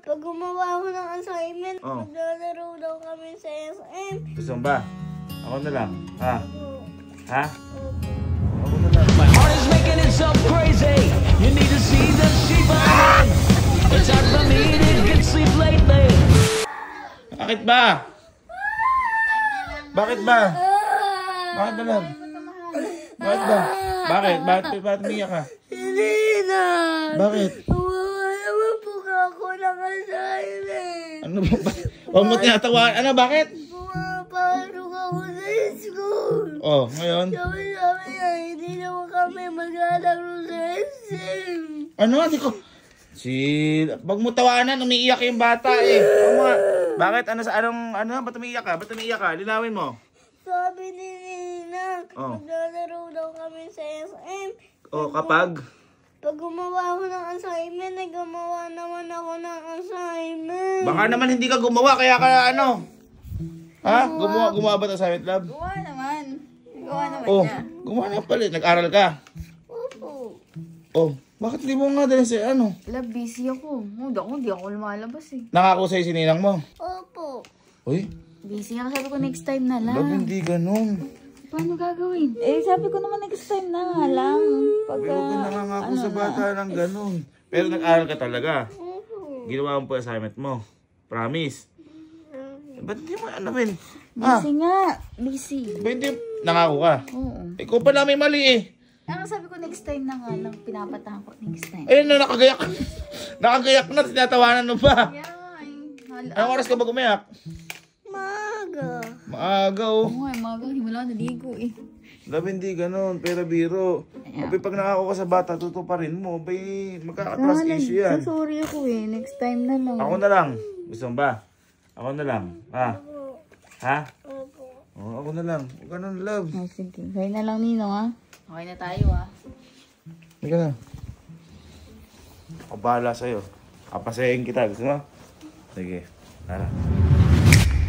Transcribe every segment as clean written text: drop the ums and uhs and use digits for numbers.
pag gumawa ako ng assignment, maglalaro daw kami sa SM. Gusto mo ba? Ako na lang. Ha? Ha? Opo. Ako na lang. My heart is making itself crazy. You need to see the sheep I'm in. It's hard for me to get sleep lately. Bakit ba? Bakit ba? Bakit na lang? Bakit ba? Bakit? Bakit umiyak ka? Hindi na. Bakit? Wala po ako ng assignment. Ano ba? Huwag mo tinatawaan. Ano? Bakit? Pumapasok ako sa school. Oh, ngayon? Sabi niya, hindi naman kami maglalaro sa SM. Ano? Hindi ko... Wag mo tawanan, umiiyak yung bata eh. Bakit? Ba't umiiyak ka? Ba't umiiyak ka? Linawin mo. Sabi ni Nina, maglalaro daw kami sa SM. Oh, kapag? Pag gumawa ako ng assignment, gumawa naman ako ng assignment. Baka naman hindi ka gumawa, kaya ka ano? Ha? Gumawa ba ng assignment, love? Gumawa naman. Gumawa naman niya. Gumawa na pala. Nag-aral ka? Opo. Oh, bakit di mo nga dali sa ano? Love, busy ako. Hindi ako lumalabas eh. Nangako sa'yo si ninang mo? Opo. Uy, Busy ako. Sabi ko next time na lang. love, hindi ganun. Paano gagawin? Sabi ko naman next time na nga lang. Pero ka nangangako sa bata ng ganun. Pero nag-aral ka talaga. Ginawa mo po assignment mo. Promise. Ba't di mo alamin? Busy nga. Busy. Ba't hindi nangako ka? Oo. Ikaw pala may mali eh. Sabi ko next time na nga lang. Pinapatahan ko next time. Ayun na, nakagayak. Nakagayak na, tinatawanan mo ba? Anong oras ka ba gumayak? Maaga. Maaga oh. Oo nga, maga. Himala naligo eh. Love, hindi ganun. Pero biro. Kapag pag nakako ka sa bata, tutuparin mo. Bay, magkaka-trust issue yan. Sorry ako eh. Next time na lang. Ako na lang. Gusto mo ba? Ako na lang. Ha? Ha? Opo. Oh, ako na lang. Huwag ganun, love. Oh, sige. Kaya na lang, Nino ha. Okay na tayo ha. Hindi na. Ako bahala sa'yo. Kapasayin kita. Gusto mo? Sige. Tara.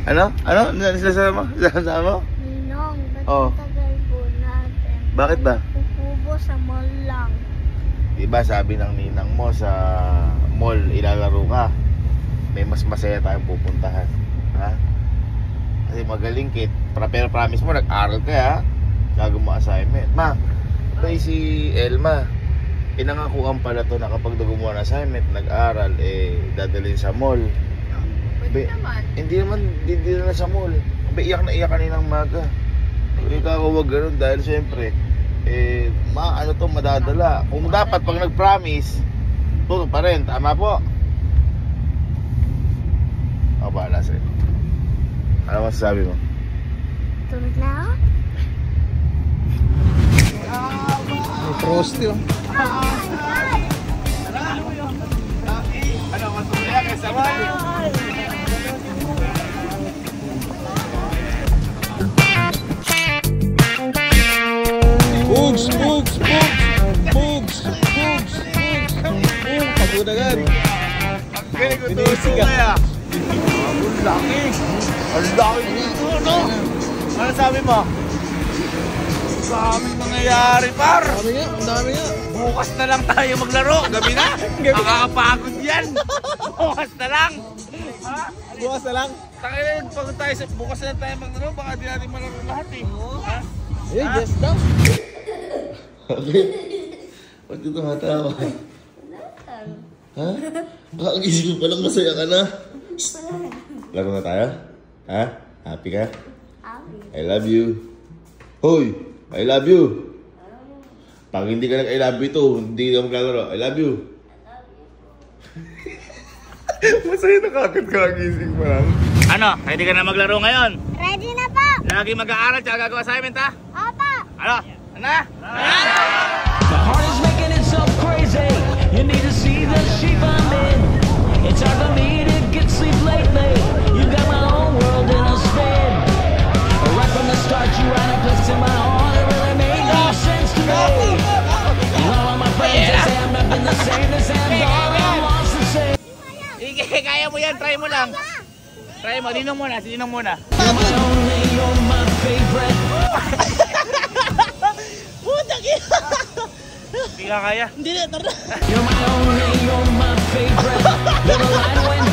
Ano? Ano? Sasama mo? Sasama mo? Ninong, ba't Oh. tagal po natin? Bakit ba? Pupubo sa mall lang. Diba sabi ng ninang mo sa mall ilalaro ka, may mas masaya tayong pupuntahan. Ha? Kasi magaling kit. Pero promise mo, nag-aral ka ha? Gagawin mo assignment. Ma, ito si Elma. Pinangakuan pala to na kapag gumawa ng assignment, nag-aral, dadalhin sa mall. Pwede naman. Hindi na sa mall. Iyak na iyak kaninang maga. Ikaw huwag ganun dahil syempre, madadala. Kung dapat pag nag-promise, tuto pa rin. Tama po? Ako bahala sa'yo. Ano masasabi mo? Tulog na ako? Frosty oh. Ano, masuya ka sa mall? Bugs! Pagudagan! Binisig ka! Ang laki! Ang laki dito, no? Ano sabi mo? Sa aming nangyayari, par! Ang dami nga! Bukas na lang tayo maglaro! Gabi na! Nakakapagod yan! Bukas na lang! Ha? Bukas na lang? Takilin, pag tayo sa bukas na lang tayo maglaro, baka di natin malaro lahat eh! Ha? Yes daw! Okay. Ba't dito matawa? Ha? Kakagising mo palang masaya ka na. Laro na tayo? Ha? Happy ka? Happy. I love you. Hoy! I love you. Pag hindi ka nag-I love you to, hindi ka maglalaro. I love you. Masaya na kagad kakagising mo lang. Ano? Ready ka na maglaro ngayon? Ready na po! Lagi mag-aaral tsaka gagawa assignment ha? Opo! Ano? Ano? My heart is making itself crazy. You need to see the sheep I'm in. It's hard for me to get sleep lately. You got my own world in a spin. Right from the start, you had a place in my heart. It really made no sense to me. And all of my friends, they say I'm nothing the same. They say I'm all wants to say. Sige, kaya mo yan. Try mo lang. Try mo. Ninong muna. Sinong muna. You're my only, you're my favorite. Hindi ka kaya. You're my only, you're my favorite. You're the light when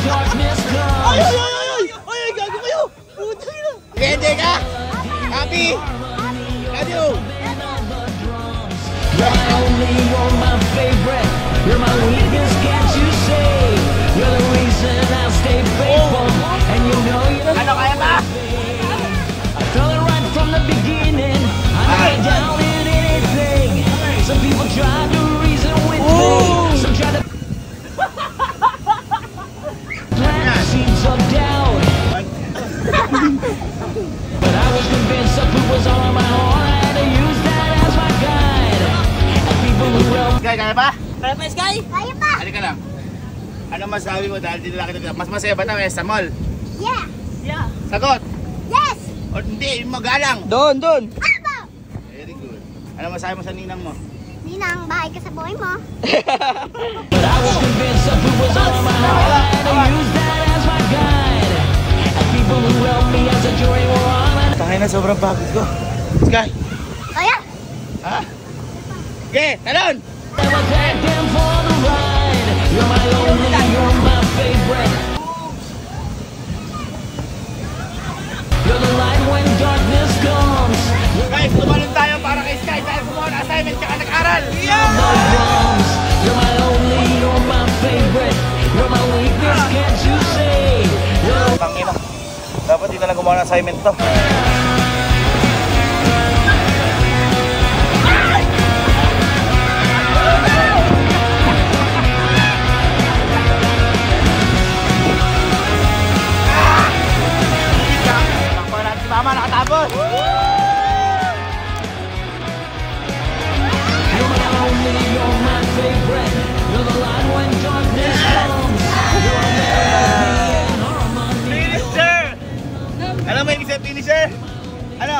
Kaya pa, Sky? Kaya pa! Halika lang. Ano masabi mo dahil dito lang kita? Mas masaya ba tayo sa mall? Yeah! Yeah. Sagot! Yes! O hindi, magalang! Doon. Apo! Very good. Ano masabi mo sa ninang mo? Ninang, bahay ka sa buhay mo. But I was convinced that food was on my mind. I used that as my guide. And people who helped me as a jury were on it. Tangay na sobrang pagod ko. Sky! Kaya? Ha? Okay, talon! I was acting for the ride. You're my only, you're my favorite. You're the light when darkness comes. Guys, tumalon tayo para kay Sky dahil gumawa ng assignment tsaka nag-aral! You're my only, you're my favorite. You're my weakness, can't you see? You're Tangina. Dapat di na lang gumawa ng assignment to. Takbo natin si Mama, nakatapos! You're my only, you're my favorite. You're the light when darkness comes. You're a melody and harmony. Finisher! Ano may ibig sabihin finisher? Ano?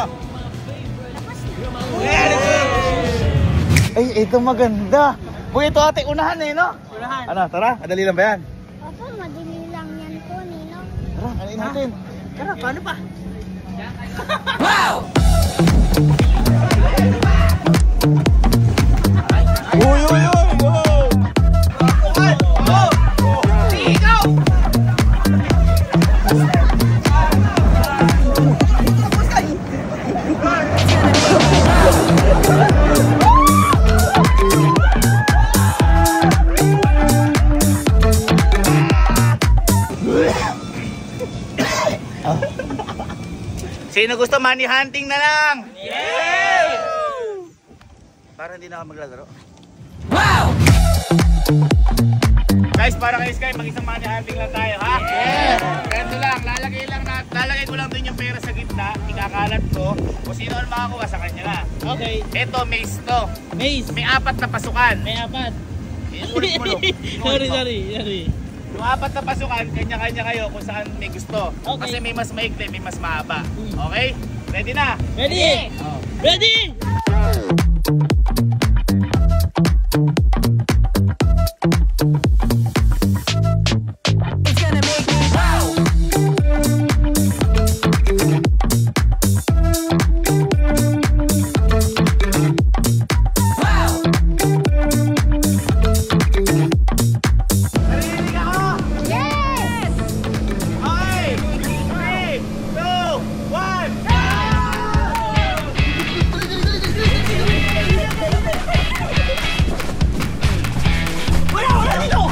Very good! Ay, ito maganda. Boy, ito ate, unahan eh, no? Unahan. Ano, tara, madali lang ba yan? Opo, madali lang yan po, Ninong. Tara, alin natin. Tara, paano pa? Uy, uy, uy! Ay! Oh! Ikaw! Sino gusto money hunting na lang? Yeah! Para hindi na ako maglalaro. Guys, para kay Sky, mag-isang money hunting lang tayo, ha? Yeah! Ganito lang, lalagay ko lang dun yung pera sa gitna, ikakalat ko, kung sino ang makakuha sa kanya na. Okay. Ito, maze to. Maze. May 4 na pasukan. May 4. Inulit mo, Sorry. Yung 4 na pasukan, kanya-kanya kayo kung saan may gusto. Okay. Kasi may mas maikli, may mas mahaba. Okay? Ready na? Ready? Oh. Ready? Narinig ako? Yes! Okay! 3, 2, 1, go! Wala dito!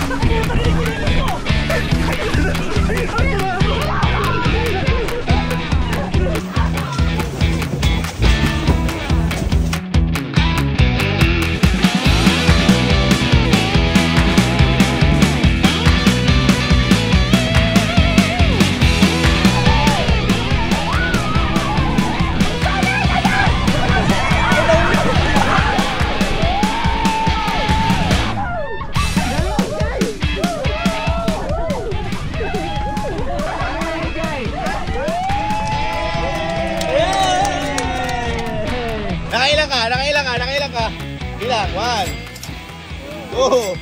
Nakailang ka? Ilang? 1, 2,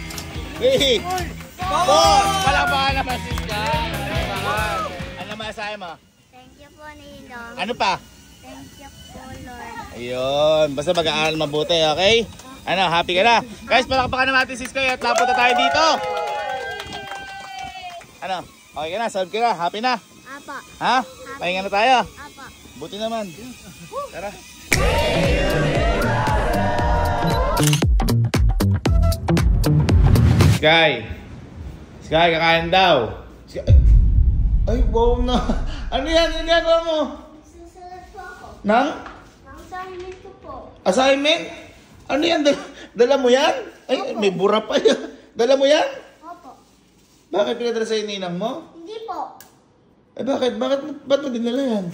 3, 4! Palakpakan naman sis ka! Palakpakan! Ano masahe mo? Thank you po, Ninong. Ano pa? Thank you po, Lord. Ayun, basta mag-aaral mabuti, okay? Ano, happy ka na? Guys, palakpakan naman natin sis kayo at lapunta tayo dito! Ano, okay ka na? Solve ka na? Happy na? Apa. Ha? Pahinga na tayo? Apa. Buti naman. Tara. Sky, kakain daw. Sky. Ay, wow na. Ano yan? Ano yan mo? Susunod po ako. Nang? Ang assignment ko po. Assignment? Ano yan? Dala mo yan? Ay, may bura pa yan. Dala mo yan? Opo. Bakit pinadala sa'yo ninang mo? Hindi po. Eh bakit? Ba't mo dinala yan?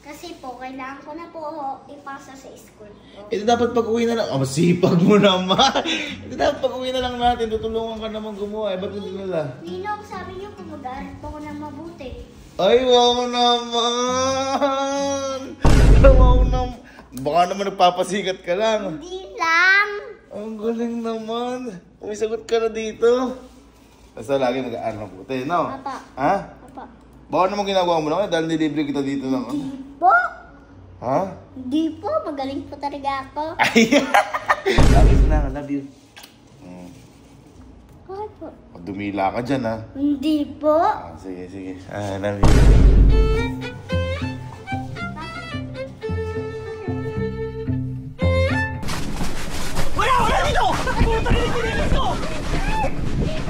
Kasi po, kailangan ko na po ipasa sa school ko. Ito dapat pag-uwi na lang. Ah, masipag mo naman. Ito dapat pag-uwi na lang natin. Tutulungan ka naman gumawa. Ba't hindi nila? Ninong, sabi niyo po mag-aaral po ako ng mabuti. Ay, wow naman! Wow naman! Baka naman nagpapasikat ka lang. Hindi lang. Ang galing naman. May sagot ka na dito. Basta lagi mag-aaral ng puti, no? Apa. Ha? Apa. Baka naman ginagawa mo lang dahil nilibre kita dito ng ano. Hindi po. Ha? Hindi po. Magaling po talaga ako. Ay! Ayos na, I love you. Bakit po? Dumila ka dyan, ha? Hindi po. Ah, sige, sige. I love you.